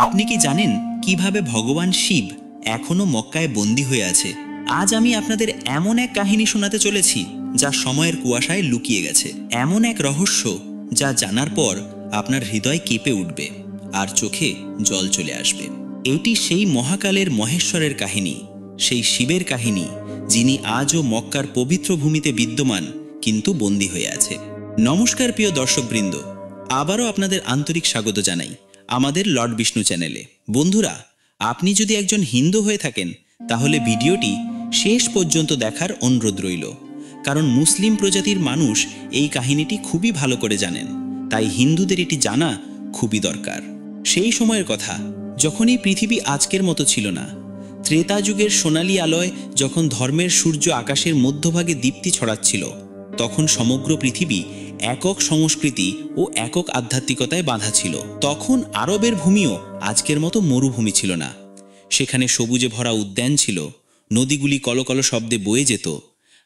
আপনি কি জানেন কিভাবে ভগবান শিব এখনো মক্কায় বন্দী হয়ে আছে? আজ আমি আপনাদের এমন এক কাহিনী শোনাতে চলেছি যা সময়ের কুয়াশায় লুকিয়ে গেছে। এমন এক রহস্য যা জানার পর আপনার হৃদয় কেঁপে উঠবে আর চোখে জল চলে আসবে। এটি সেই মহাকালের মহেশ্বরের কাহিনী, সেই শিবের কাহিনী যিনি আজও মক্কার পবিত্র ভূমিতে বিদ্যমান কিন্তু বন্দী হয়ে আছে। নমস্কার প্রিয় দর্শকবৃন্দ, আবারও আপনাদের আন্তরিক স্বাগত জানাই আমাদের লর্ড বিষ্ণু চ্যানেলে। বন্ধুরা, আপনি যদি একজন হিন্দু হয়ে থাকেন তাহলে ভিডিওটি শেষ পর্যন্ত দেখার অনুরোধ রইল, কারণ মুসলিম প্রজাতির মানুষ এই কাহিনীটি খুবই ভালো করে জানেন, তাই হিন্দুদের এটি জানা খুবই দরকার। সেই সময়ের কথা যখন এই পৃথিবী আজকের মতো ছিল না। ত্রেতা যুগের সোনালী আলোয় যখন ধর্মের সূর্য আকাশের মধ্যভাগে দীপ্তি ছড়াচ্ছিল, তখন সমগ্র পৃথিবী একক সংস্কৃতি ও একক আধ্যাত্মিকতায় বাঁধা ছিল। তখন আরবের ভূমিও আজকের মতো মরুভূমি ছিল না। সেখানে সবুজে ভরা উদ্যান ছিল, নদীগুলি কলকল শব্দে বয়ে যেত,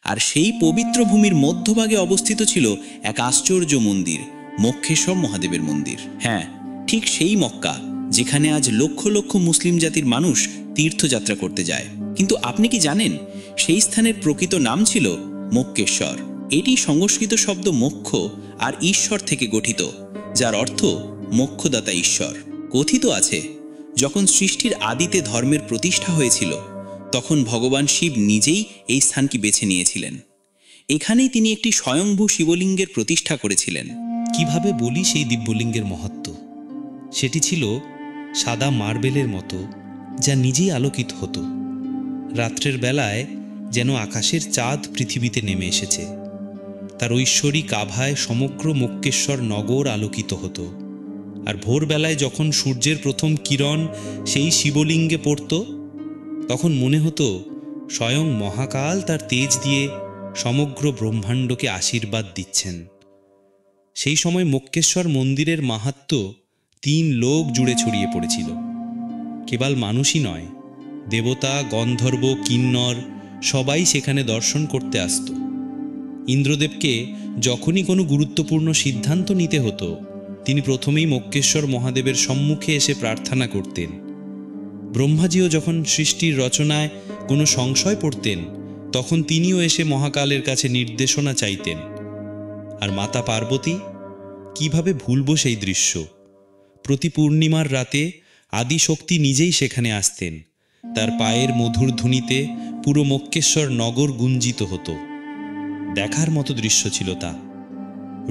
আর সেই পবিত্র ভূমির মধ্যভাগে অবস্থিত ছিল এক আশ্চর্য মন্দির, মক্কেশ্বর মহাদেবের মন্দির। হ্যাঁ, ঠিক সেই মক্কা যেখানে আজ লক্ষ লক্ষ মুসলিম জাতির মানুষ তীর্থযাত্রা করতে যায়। কিন্তু আপনি কি জানেন সেই স্থানের প্রকৃত নাম ছিল মক্কেশ্বর? এটি সংস্কৃত শব্দ মোক্ষ আর ঈশ্বর থেকে গঠিত, যার অর্থ মোক্ষদাতা ঈশ্বর। কথিত আছে যখন সৃষ্টির আদিতে ধর্মের প্রতিষ্ঠা হয়েছিল, তখন ভগবান শিব নিজেই এই স্থানটি বেছে নিয়েছিলেন। এখানেই তিনি একটি স্বয়ংভূ শিবলিঙ্গের প্রতিষ্ঠা করেছিলেন। কিভাবে বলি সেই দিব্যলিঙ্গের মহত্ব? সেটি ছিল সাদা মার্বেলের মতো, যা নিজেই আলোকিত হতো। রাত্রের বেলায় যেন আকাশের চাঁদ পৃথিবীতে নেমে এসেছে। তার ঐশ্বরিক আভায় সমগ্র মক্কেশ্বর নগর আলোকিত হতো। আর ভোরবেলায় যখন সূর্যের প্রথম কিরণ সেই শিবলিঙ্গে পড়ত, তখন মনে হতো স্বয়ং মহাকাল তার তেজ দিয়ে সমগ্র ব্রহ্মাণ্ডকে আশীর্বাদ দিচ্ছেন। সেই সময় মক্কেশ্বর মন্দিরের মাহাত্ম্য 3 লোক জুড়ে ছড়িয়ে পড়েছিল। কেবল মানুষই নয়, দেবতা, গন্ধর্ব, কিন্নর সবাই সেখানে দর্শন করতে আসত। ইন্দ্রদেবকে যখনই কোনো গুরুত্বপূর্ণ সিদ্ধান্ত নিতে হতো, তিনি প্রথমেই মক্কেশ্বর মহাদেবের সম্মুখে এসে প্রার্থনা করতেন। ব্রহ্মাজিও যখন সৃষ্টির রচনায় কোনো সংশয় পড়তেন, তখন তিনিও এসে মহাকালের কাছে নির্দেশনা চাইতেন। আর মাতা পার্বতী, কিভাবে ভুলব সেই দৃশ্য? প্রতি পূর্ণিমার রাতে আদিশক্তি নিজেই সেখানে আসতেন। তার পায়ের মধুর ধ্বনিতে পুরো মক্কেশ্বর নগর গুঞ্জিত হতো। দেখার মতো দৃশ্য ছিল তা।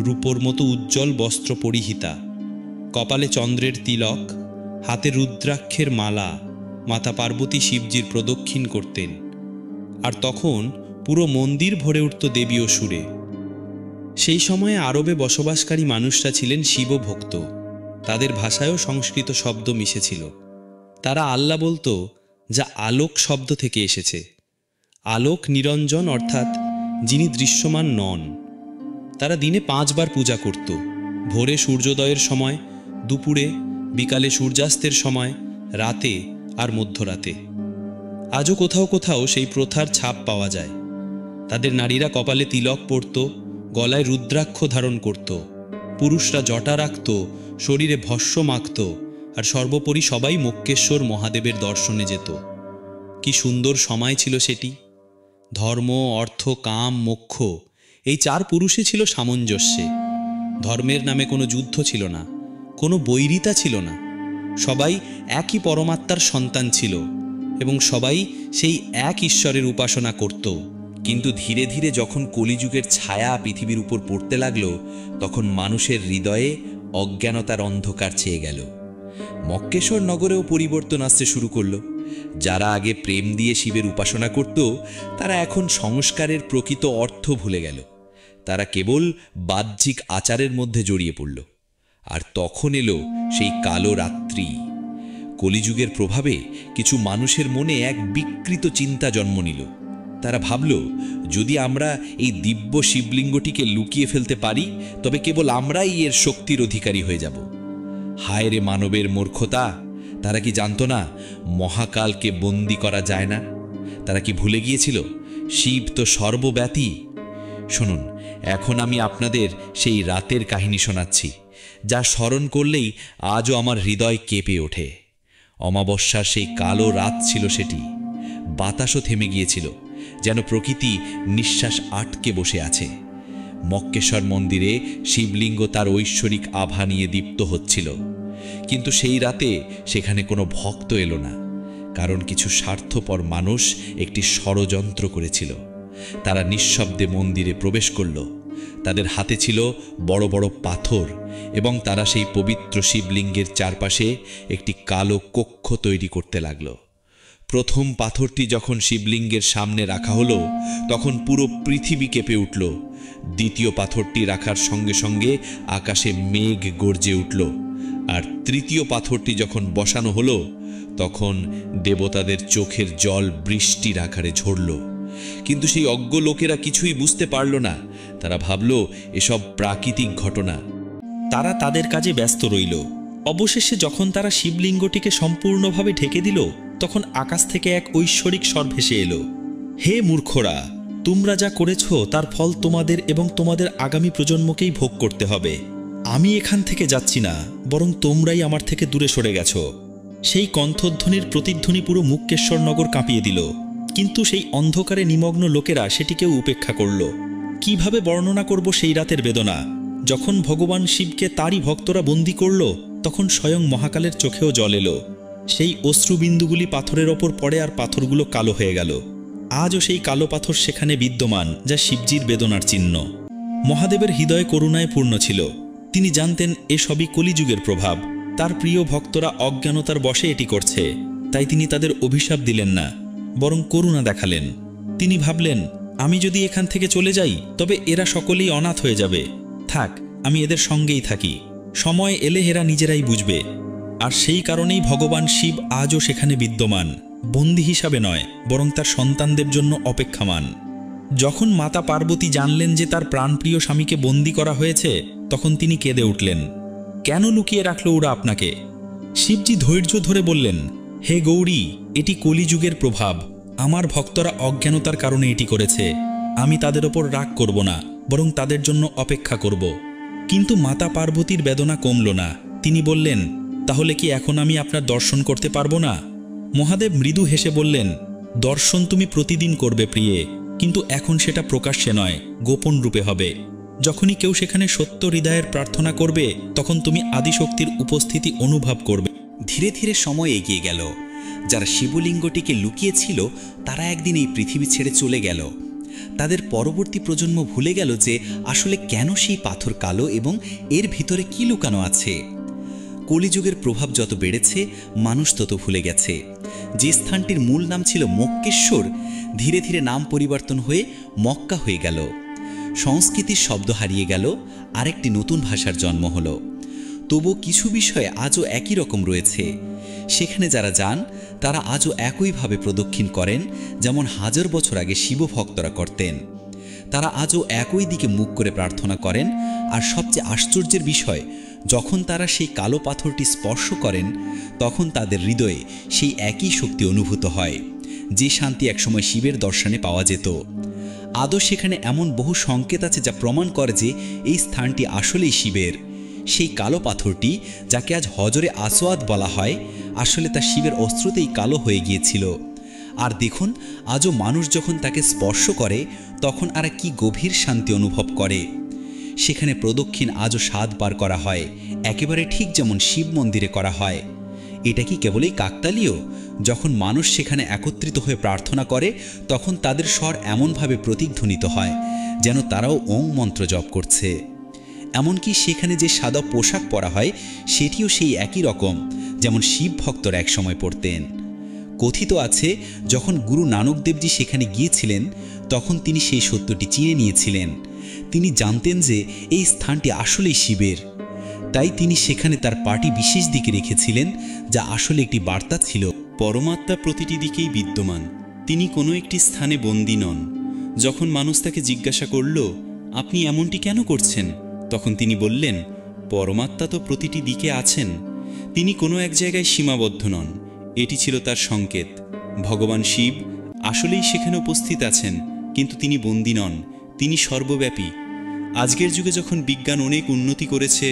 রূপোর মতো উজ্জ্বল বস্ত্র পরিহিতা, কপালে চন্দ্রের তিলক, হাতে রুদ্রাক্ষের মালা মাতা পার্বতী শিবজির প্রদক্ষিণ করতেন। আর তখন পুরো মন্দির ভরে উঠত দেবীয় সুরে। সেই সময়ে আরবে বসবাসকারী মানুষরা ছিলেন শিবভক্ত। তাদের ভাষায়ও সংস্কৃত শব্দ মিশেছিল। তারা আল্লাহ বলতো, যা আলোক শব্দ থেকে এসেছে। আলোক নিরঞ্জন অর্থাৎ যিনি দৃশ্যমান নন। তারা দিনে 5 বার পূজা করত, ভোরে সূর্যোদয়ের সময়, দুপুরে, বিকালে সূর্যাস্তের সময়, রাতে আর মধ্যরাতে। আজও কোথাও কোথাও সেই প্রথার ছাপ পাওয়া যায়। তাদের নারীরা কপালে তিলক পরত, গলায় রুদ্রাক্ষ ধারণ করত, পুরুষরা জটা রাখত, শরীরে ভস্ম মাখত, আর সর্বোপরি সবাই মক্কেশ্বর মহাদেবের দর্শনে যেত। কি সুন্দর সময় ছিল সেটি! ধর্ম, অর্থ, কাম, মোক্ষ এই 4 পুরুষে ছিল সামঞ্জস্যে। ধর্মের নামে কোনো যুদ্ধ ছিল না, কোনো বৈরিতা ছিল না। সবাই একই পরমাত্মার সন্তান ছিল এবং সবাই সেই এক ঈশ্বরের উপাসনা করত। কিন্তু ধীরে ধীরে যখন কলিযুগের ছায়া পৃথিবীর উপর পড়তে লাগলো, তখন মানুষের হৃদয়ে অজ্ঞানতার অন্ধকার ছেয়ে গেল। মক্কেশ্বর নগরেও পরিবর্তন আসতে শুরু করলো। যারা আগে প্রেম দিয়ে শিবের উপাসনা করত, তারা এখন সংস্কারের প্রকৃত অর্থ ভুলে গেল। তারা কেবল বাহ্যিক আচারের মধ্যে জড়িয়ে পড়ল। আর তখন এলো সেই কালো রাত্রি। কলিযুগের প্রভাবে কিছু মানুষের মনে এক বিকৃত চিন্তা জন্ম নিল। তারা ভাবল, যদি আমরা এই দিব্য শিবলিঙ্গটিকে লুকিয়ে ফেলতে পারি, তবে কেবল আমরাই এর শক্তির অধিকারী হয়ে যাব। হায় রে মানবের মূর্খতা! তারা কি জানতো না মহাকালকে বন্দী করা যায় না? তারা কি ভুলে গিয়েছিল শিব তো সর্বব্যাপী? শুনুন, এখন আমি আপনাদের সেই রাতের কাহিনী শোনাচ্ছি, যা স্মরণ করলেই আজও আমার হৃদয় কেঁপে ওঠে। অমাবস্যার সেই কালো রাত ছিল সেটি। বাতাসও থেমে গিয়েছিল, যেন প্রকৃতি নিঃশ্বাস আটকে বসে আছে। মক্কেশ্বর মন্দিরে শিবলিঙ্গ তার ঐশ্বরিক আভা নিয়ে দীপ্ত হচ্ছিল, কিন্তু সেই রাতে সেখানে কোনো ভক্ত এলো না, কারণ কিছু স্বার্থপর মানুষ একটি ষড়যন্ত্র করেছিল। তারা নিঃশব্দে মন্দিরে প্রবেশ করল। তাদের হাতে ছিল বড় বড় পাথর এবং তারা সেই পবিত্র শিবলিঙ্গের চারপাশে একটি কালো কক্ষ তৈরি করতে লাগল। প্রথম পাথরটি যখন শিবলিঙ্গের সামনে রাখা হলো, তখন পুরো পৃথিবী কেঁপে উঠল। দ্বিতীয় পাথরটি রাখার সঙ্গে সঙ্গে আকাশে মেঘ গর্জে উঠল। আর তৃতীয় পাথরটি যখন বসানো হলো, তখন দেবতাদের চোখের জল বৃষ্টির আকারে ঝরল। কিন্তু সেই অজ্ঞ লোকেরা কিছুই বুঝতে পারল না। তারা ভাবল এসব প্রাকৃতিক ঘটনা। তারা তাদের কাজে ব্যস্ত রইল। অবশেষে যখন তারা শিবলিঙ্গটিকে সম্পূর্ণভাবে ঢেকে দিল, তখন আকাশ থেকে এক ঐশ্বরিক স্বর ভেসে এলো। হে মূর্খরা, তোমরা যা করেছ তার ফল তোমাদের এবং তোমাদের আগামী প্রজন্মকেই ভোগ করতে হবে। আমি এখান থেকে যাচ্ছি না, বরং তোমরাই আমার থেকে দূরে সরে গেছ। সেই কণ্ঠধ্বনির প্রতিধ্বনি পুরো মুক্তেশ্বর নগর কাঁপিয়ে দিল। কিন্তু সেই অন্ধকারে নিমগ্ন লোকেরা সেটিকেও উপেক্ষা করল। কিভাবে বর্ণনা করব সেই রাতের বেদনা? যখন ভগবান শিবকে তারই ভক্তরা বন্দী করল, তখন স্বয়ং মহাকালের চোখেও জল এলো। সেই অশ্রুবিন্দুগুলি পাথরের ওপর পড়ে আর পাথরগুলো কালো হয়ে গেল। আজও সেই কালো পাথর সেখানে বিদ্যমান, যা শিবজির বেদনার চিহ্ন। মহাদেবের হৃদয় করুণায় পূর্ণ ছিল। তিনি জানতেন এসবই কলিযুগের প্রভাব। তার প্রিয় ভক্তরা অজ্ঞানতার বশে এটি করছে, তাই তিনি তাদের অভিশাপ দিলেন না, বরং করুণা দেখালেন। তিনি ভাবলেন, আমি যদি এখান থেকে চলে যাই তবে এরা সকলেই অনাথ হয়ে যাবে। থাক, আমি এদের সঙ্গেই থাকি। সময় এলে এরা নিজেরাই বুঝবে। আর সেই কারণেই ভগবান শিব আজও সেখানে বিদ্যমান, বন্দী হিসাবে নয়, বরং তার সন্তানদের জন্য অপেক্ষামান। যখন মাতা পার্বতী জানলেন যে তার প্রাণপ্রিয় স্বামীকে বন্দী করা হয়েছে, তখন তিনি কেঁদে উঠলেন। কেন লুকিয়ে রাখল ওরা আপনাকে? শিবজি ধৈর্য ধরে বললেন, হে গৌরী, এটি কলিযুগের প্রভাব। আমার ভক্তরা অজ্ঞানতার কারণে এটি করেছে। আমি তাদের ওপর রাগ করব না, বরং তাদের জন্য অপেক্ষা করব। কিন্তু মাতা পার্বতীর বেদনা কমল না। তিনি বললেন, তাহলে কি এখন আমি আপনার দর্শন করতে পারবো না? মহাদেব মৃদু হেসে বললেন, দর্শন তুমি প্রতিদিন করবে প্রিয়ে, কিন্তু এখন সেটা প্রকাশ্যে নয়, গোপন রূপে হবে। যখনই কেউ সেখানে সত্য হৃদয়ের প্রার্থনা করবে, তখন তুমি আদিশক্তির উপস্থিতি অনুভব করবে। ধীরে ধীরে সময় এগিয়ে গেল। যারা শিবলিঙ্গটিকে লুকিয়েছিল তারা একদিন এই পৃথিবী ছেড়ে চলে গেল। তাদের পরবর্তী প্রজন্ম ভুলে গেল যে আসলে কেন সেই পাথর কালো এবং এর ভিতরে কি লুকানো আছে। কলিযুগের প্রভাব যত বেড়েছে, মানুষ তত ভুলে গেছে। যে স্থানটির মূল নাম ছিল মক্কেশ্বর, ধীরে ধীরে নাম পরিবর্তন হয়ে মক্কা হয়ে গেল। সংস্কৃতির শব্দ হারিয়ে গেল, আরেকটি নতুন ভাষার জন্ম হলো। তবু কিছু বিষয়ে আজও একই রকম রয়েছে। সেখানে যারা যান তারা আজও একইভাবে প্রদক্ষিণ করেন, যেমন হাজার বছর আগে শিবভক্তরা করতেন। তারা আজও একই দিকে মুখ করে প্রার্থনা করেন। আর সবচেয়ে আশ্চর্যের বিষয়, যখন তারা সেই কালো পাথরটি স্পর্শ করেন, তখন তাদের হৃদয়ে সেই একই শক্তি অনুভূত হয়, যে শান্তি একসময় শিবের দর্শনে পাওয়া যেত। আদৌ সেখানে এমন বহু সংকেত আছে যা প্রমাণ করে যে এই স্থানটি আসলেই শিবের। সেই কালো পাথরটি, যাকে আজ হজরে আসওয়াদ বলা হয়, আসলে তা শিবের অস্ত্রতেই কালো হয়ে গিয়েছিল। আর দেখুন, আজও মানুষ যখন তাকে স্পর্শ করে, তখন আর কি গভীর শান্তি অনুভব করে। সেখানে প্রদক্ষিণ আজও 7 বার করা হয়, একেবারে ঠিক যেমন শিব মন্দিরে করা হয়। এটা কি কেবলই কাকতালীয়? যখন মানুষ সেখানে একত্রিত হয়ে প্রার্থনা করে, তখন তাদের স্বর এমনভাবে প্রতিধ্বনিত হয় যেন তারাও ওং মন্ত্র জপ করছে। এমনকি সেখানে যে সাদা পোশাক পরা হয়, সেটিও সেই একই রকম যেমন শিব ভক্তরা একসময় পরতেন। কথিত আছে, যখন গুরু নানক দেবজি সেখানে গিয়েছিলেন, তখন তিনি সেই সত্যটি চিনে নিয়েছিলেন। তিনি জানতেন যে এই স্থানটি আসলেই শিবের। তাই তিনি সেখানে তার পার্টি বিশেষ দিকে রেখেছিলেন, যা আসলে একটি বার্তা ছিল। পরমাত্মা প্রতিটি দিকেই বিদ্যমান, তিনি কোনো একটি স্থানে বন্দী নন। যখন মানুষ তাকে জিজ্ঞাসা করল, আপনি এমনটি কেন করছেন, তখন তিনি বললেন, পরমাত্মা তো প্রতিটি দিকে আছেন, তিনি কোনো এক জায়গায় সীমাবদ্ধ নন। এটি ছিল তার সংকেত। ভগবান শিব আসলেই সেখানে উপস্থিত আছেন, কিন্তু তিনি বন্দী নন, তিনি সর্বব্যাপী। আজকের যুগে যখন বিজ্ঞান অনেক উন্নতি করেছে,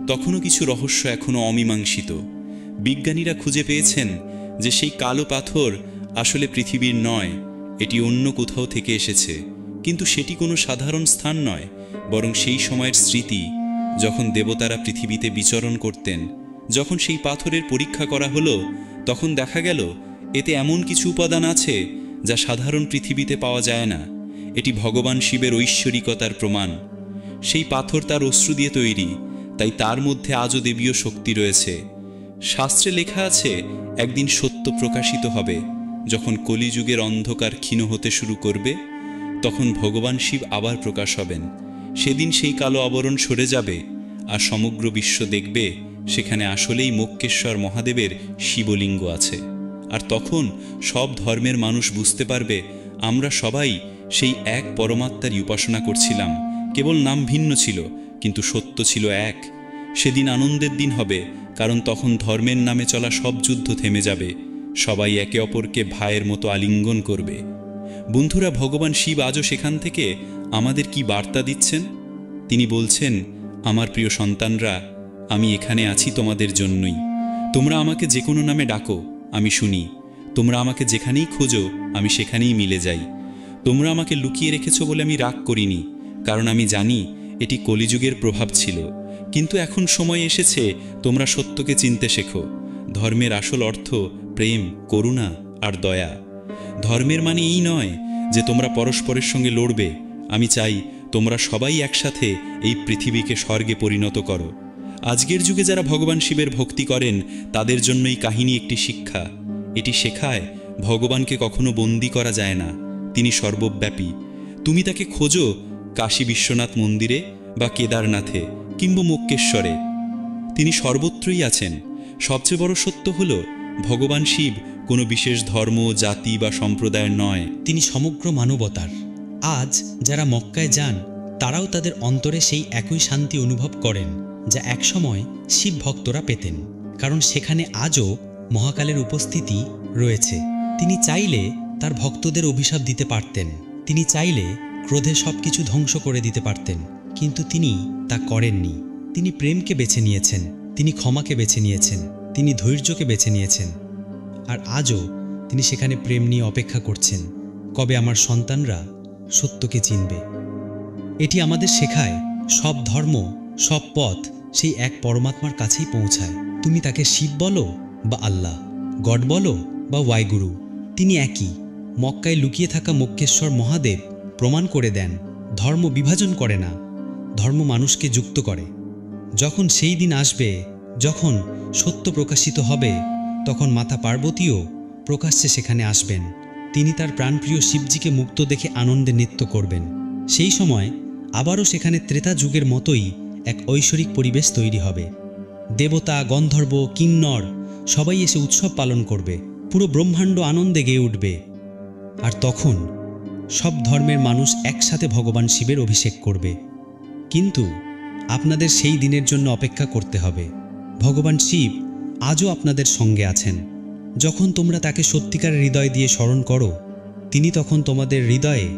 তখনও কিছু রহস্য এখনও অমীমাংসিত। বিজ্ঞানীরা খুঁজে পেয়েছেন যে সেই কালো পাথর আসলে পৃথিবীর নয়, এটি অন্য কোথাও থেকে এসেছে। কিন্তু সেটি কোনো সাধারণ স্থান নয়, বরং সেই সময়ের স্মৃতি, যখন দেবতারা পৃথিবীতে বিচরণ করতেন। যখন সেই পাথরের পরীক্ষা করা হলো, তখন দেখা গেল এতে এমন কিছু উপাদান আছে যা সাধারণ পৃথিবীতে পাওয়া যায় না। এটি ভগবান শিবের ঐশ্বরিকতার প্রমাণ। সেই পাথর তার অশ্রু দিয়ে তৈরি, তাই তার মধ্যে আজও দেবীয় শক্তি রয়েছে। শাস্ত্রে লেখা আছে, একদিন সত্য প্রকাশিত হবে। যখন কলিযুগের অন্ধকার ক্ষীণ হতে শুরু করবে, তখন ভগবান শিব আবার প্রকাশ হবেন। সেদিন সেই কালো আবরণ সরে যাবে, আর সমগ্র বিশ্ব দেখবে সেখানে আসলেই মক্কেশ্বর মহাদেবের শিবলিঙ্গ আছে। আর তখন সব ধর্মের মানুষ বুঝতে পারবে আমরা সবাই সেই এক পরমাত্মারই উপাসনা করছিলাম। কেবল নাম ভিন্ন ছিল, কিন্তু সত্য ছিল এক। সেদিন আনন্দের দিন হবে, কারণ তখন ধর্মের নামে চলা সব যুদ্ধ থেমে যাবে। সবাই একে অপরকে ভাইয়ের মতো আলিঙ্গন করবে। বন্ধুরা, ভগবান শিব আজও সেখান থেকে আমাদের কি বার্তা দিচ্ছেন? তিনি বলছেন, আমার প্রিয় সন্তানরা, আমি এখানে আছি তোমাদের জন্যই। তোমরা আমাকে যে কোনো নামে ডাকো, আমি শুনি। তোমরা আমাকে যেখানেই খোঁজো, আমি সেখানেই মিলে যাই। তোমরা আমাকে লুকিয়ে রেখেছো বলে আমি রাগ করিনি, কারণ আমি জানি এটি কলিযুগের প্রভাব ছিল। কিন্তু এখন সময় এসেছে তোমরা সত্যকে চিনতে শেখো। ধর্মের আসল অর্থ প্রেম, করুণা আর দয়া। ধর্মের মানে এই নয় যে তোমরা পরস্পরের সঙ্গে লড়বে। আমি চাই তোমরা সবাই একসাথে এই পৃথিবীকে স্বর্গে পরিণত করো। আজকের যুগে যারা ভগবান শিবের ভক্তি করেন, তাদের জন্য এই কাহিনী একটি শিক্ষা। এটি শেখায় ভগবানকে কখনো বন্দী করা যায় না, তিনি সর্বব্যাপী। তুমি তাকে খোঁজো কাশী বিশ্বনাথ মন্দিরে বা কেদারনাথে কিংবা মক্কেশ্বরে, তিনি সর্বত্রই আছেন। সবচেয়ে বড় সত্য হল, ভগবান শিব কোনো বিশেষ ধর্ম, জাতি বা সম্প্রদায়ের নয়, তিনি সমগ্র মানবতার। আজ যারা মক্কায় যান, তারাও তাদের অন্তরে সেই একই শান্তি অনুভব করেন যা একসময় শিব ভক্তরা পেতেন, কারণ সেখানে আজও মহাকালের উপস্থিতি রয়েছে। তিনি চাইলে তার ভক্তদের অভিশাপ দিতে পারতেন, তিনি চাইলে ক্রোধে সব কিছু ধ্বংস করে দিতে পারতেন, কিন্তু তিনি তা করেননি। তিনি প্রেমকে বেছে নিয়েছেন, তিনি ক্ষমাকে বেছে নিয়েছেন, তিনি ধৈর্যকে বেছে নিয়েছেন। আর আজও তিনি সেখানে প্রেম নিয়ে অপেক্ষা করছেন, কবে আমার সন্তানরা সত্যকে চিনবে। এটি আমাদের শেখায়, সব ধর্ম, সব পথ সেই এক পরমাত্মার কাছেই পৌঁছায়। তুমি তাকে শিব বলো বা আল্লাহ, গড বলো বা ওয়াইগুরু, তিনি একই। মক্কায় লুকিয়ে থাকা মক্কেশ্বর মহাদেব প্রমাণ করে দেন, ধর্ম বিভাজন করে না, ধর্ম মানুষকে যুক্ত করে। যখন সেই দিন আসবে, যখন সত্য প্রকাশিত হবে, তখন মাতা পার্বতীও প্রকাশ্যে সেখানে আসবেন। তিনি তার প্রাণপ্রিয় শিবজিকে মুক্ত দেখে আনন্দে নৃত্য করবেন। সেই সময় আবারও সেখানে ত্রেতা যুগের মতোই এক ঐশ্বরিক পরিবেশ তৈরি হবে। দেবতা, গন্ধর্ব, কিন্নর সবাই এসে উৎসব পালন করবে, পুরো ব্রহ্মাণ্ড আনন্দে গেয়ে উঠবে। আর তখন সব ধর্মের মানুষ একসাথে ভগবান শিবের অভিষেক করবে। কিন্তু আপনাদের সেই দিনের জন্য অপেক্ষা করতে হবে। ভগবান শিব আজও আপনাদের সঙ্গে আছেন। যখন তোমরা তাকে সত্যিকারের হৃদয় দিয়ে স্মরণ করো, তিনি তখন তোমাদের হৃদয়ে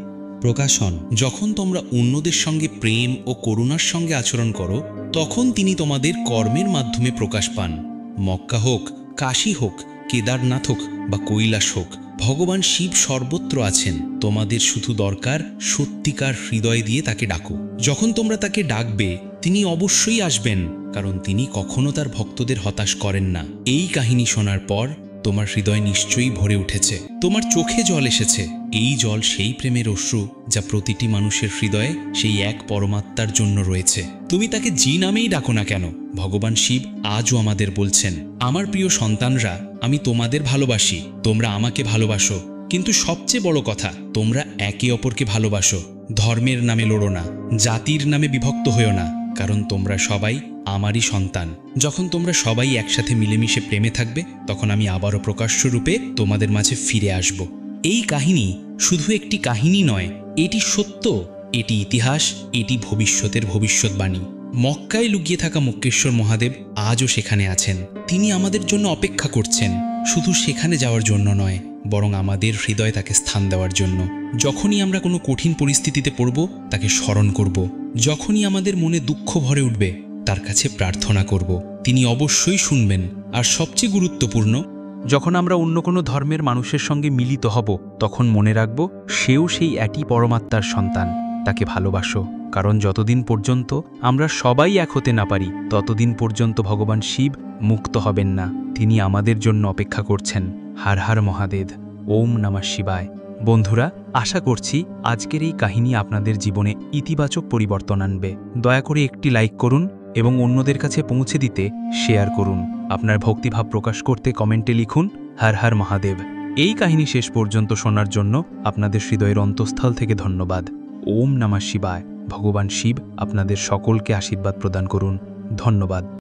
প্রকাশ হন। যখন তোমরা অন্যদের সঙ্গে প্রেম ও করুণার সঙ্গে আচরণ করো, তখন তিনি তোমাদের কর্মের মাধ্যমে প্রকাশ পান। মক্কা হোক, কাশী হোক, কেদারনাথ হোক বা কৈলাস হোক, ভগবান শিব সর্বত্র আছেন। তোমাদের শুধু দরকার সত্যিকার হৃদয় দিয়ে তাকে ডাকো। যখন তোমরা তাকে ডাকবে, তিনি অবশ্যই আসবেন, কারণ তিনি কখনো তার ভক্তদের হতাশ করেন না। এই কাহিনী শোনার পর তোমার হৃদয় নিশ্চয়ই ভরে উঠেছে, তোমার চোখে জল এসেছে। এই জল সেই প্রেমের অশ্রু যা প্রতিটি মানুষের হৃদয়ে সেই এক পরমাত্মার জন্য রয়েছে। তুমি তাকে যে নামেই ডাকো না কেন, ভগবান শিব আজও আমাদের বলছেন, আমার প্রিয় সন্তানরা, আমি তোমাদের ভালোবাসি, তোমরা আমাকে ভালোবাসো। কিন্তু সবচেয়ে বড় কথা, তোমরা একে অপরকে ভালোবাসো। ধর্মের নামে লড়ো না, জাতির নামে বিভক্ত হয়েও না, কারণ তোমরা সবাই আমারই সন্তান। যখন তোমরা সবাই একসাথে মিলেমিশে প্রেমে থাকবে, তখন আমি আবারও প্রকাশ্য রূপে তোমাদের মাঝে ফিরে আসব। এই কাহিনী শুধু একটি কাহিনী নয়, এটি সত্য, এটি ইতিহাস, এটি ভবিষ্যতের ভবিষ্যৎবাণী। মক্কায় লুকিয়ে থাকা মক্কেশ্বর মহাদেব আজও সেখানে আছেন। তিনি আমাদের জন্য অপেক্ষা করছেন, শুধু সেখানে যাওয়ার জন্য নয়, বরং আমাদের হৃদয়ে তাকে স্থান দেওয়ার জন্য। যখনই আমরা কোনো কঠিন পরিস্থিতিতে পড়ব, তাকে স্মরণ করব। যখনই আমাদের মনে দুঃখ ভরে উঠবে, তার কাছে প্রার্থনা করব। তিনি অবশ্যই শুনবেন। আর সবচেয়ে গুরুত্বপূর্ণ, যখন আমরা অন্য কোনো ধর্মের মানুষের সঙ্গে মিলিত হব, তখন মনে রাখব সেও সেই একই পরমাত্মার সন্তান। তাকে ভালোবাসো, কারণ যতদিন পর্যন্ত আমরা সবাই এক হতে না পারি, ততদিন পর্যন্ত ভগবান শিব মুক্ত হবেন না। তিনি আমাদের জন্য অপেক্ষা করছেন। হর হর মহাদেব। ওম নমঃ শিবায়। বন্ধুরা, আশা করছি আজকের এই কাহিনী আপনাদের জীবনে ইতিবাচক পরিবর্তন আনবে। দয়া করে একটি লাইক করুন এবং অন্যদের কাছে পৌঁছে দিতে শেয়ার করুন। আপনার ভক্তিভাব প্রকাশ করতে কমেন্টে লিখুন হর হর মহাদেব। এই কাহিনী শেষ পর্যন্ত শোনার জন্য আপনাদের হৃদয়ের অন্তঃস্থল থেকে ধন্যবাদ। ওম নমঃ শিবায়। ভগবান শিব আপনাদের সকলকে আশীর্বাদ প্রদান করুন। ধন্যবাদ।